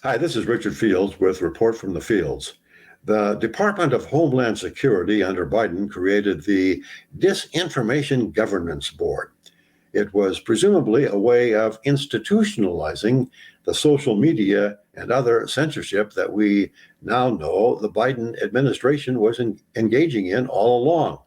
Hi, this is Richard Fields with Report from the Fields. The Department of Homeland Security under Biden created the Disinformation Governance Board. It was presumably a way of institutionalizing the social media and other censorship that we now know the Biden administration was engaging in all along.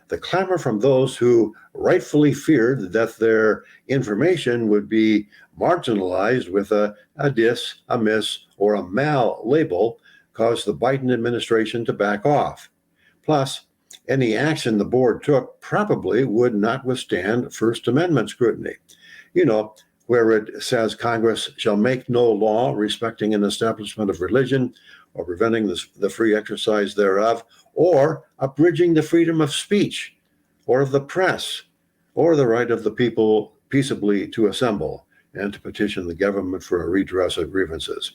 The clamor from those who rightfully feared that their information would be marginalized with a dis, a miss, or a mal label caused the Biden administration to back off. Plus, any action the board took probably would not withstand First Amendment scrutiny. You know, where it says Congress shall make no law respecting an establishment of religion or preventing the free exercise thereof, or abridging the freedom of speech or of the press, or the right of the people peaceably to assemble and to petition the government for a redress of grievances.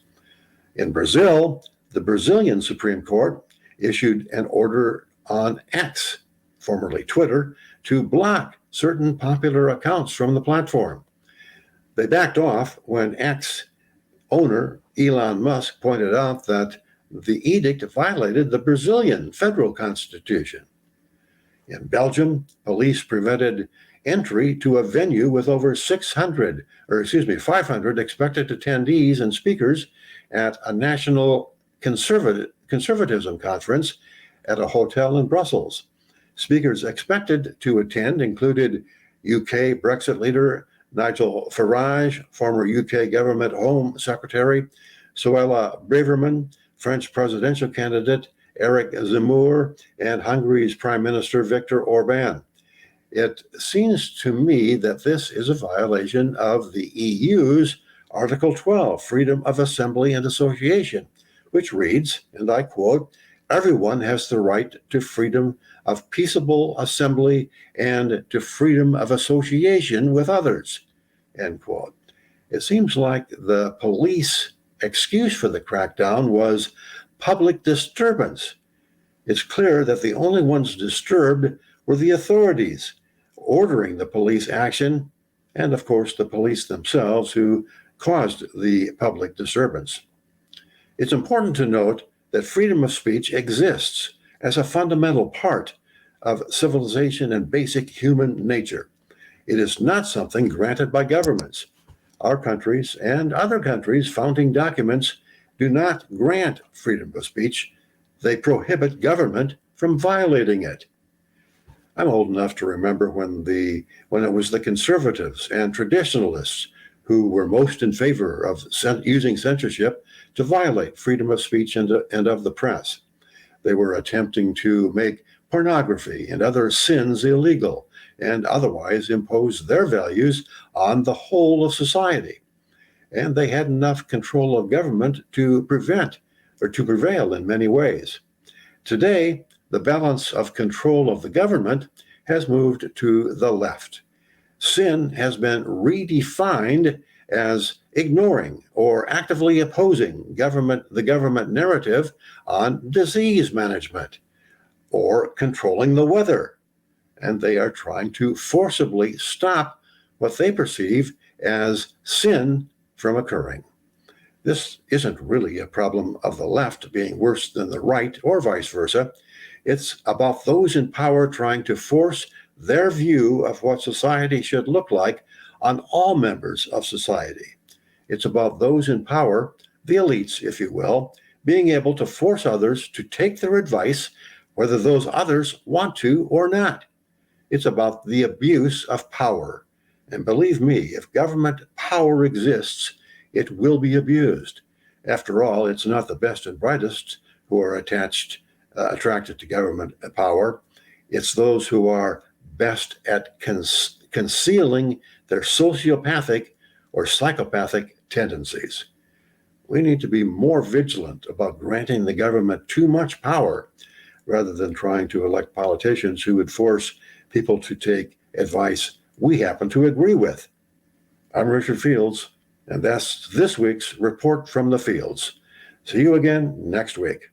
In Brazil, the Brazilian Supreme Court issued an order on X, formerly Twitter, to block certain popular accounts from the platform. They backed off when X owner Elon Musk pointed out that the edict violated the Brazilian federal constitution. In Belgium, police prevented entry to a venue with over 500 expected attendees and speakers at a national conservatism conference at a hotel in Brussels. Speakers expected to attend included UK Brexit leader Nigel Farage, former UK government Home Secretary Suella Braverman, French presidential candidate Eric Zemmour, and Hungary's Prime Minister Viktor Orban. It seems to me that this is a violation of the EU's Article 12, Freedom of Assembly and Association, which reads, and I quote, "Everyone has the right to freedom of peaceable assembly and to freedom of association with others," end quote. It seems like the police excuse for the crackdown was public disturbance. It's clear that the only ones disturbed were the authorities ordering the police action, and of course the police themselves who caused the public disturbance. It's important to note that freedom of speech exists as a fundamental part of civilization and basic human nature. It is not something granted by governments. Our country's and other countries' founding documents do not grant freedom of speech. They prohibit government from violating it. I'm old enough to remember when it was the conservatives and traditionalists who were most in favor of using censorship to violate freedom of speech and of the press. They were attempting to make pornography and other sins illegal and otherwise impose their values on the whole of society. And they had enough control of government to prevail in many ways. Today, the balance of control of the government has moved to the left. Sin has been redefined as ignoring or actively opposing the government narrative on disease management or controlling the weather. And they are trying to forcibly stop what they perceive as sin from occurring. This isn't really a problem of the left being worse than the right or vice versa. It's about those in power trying to force their view of what society should look like on all members of society. It's about those in power, the elites, if you will, being able to force others to take their advice, whether those others want to or not. It's about the abuse of power. And believe me, if government power exists, it will be abused. After all, it's not the best and brightest who are attracted to government power. It's those who are best at concealing their sociopathic or psychopathic tendencies. We need to be more vigilant about granting the government too much power rather than trying to elect politicians who would force people to take advice we happen to agree with. I'm Richard Fields, and that's this week's Report from the Fields. See you again next week.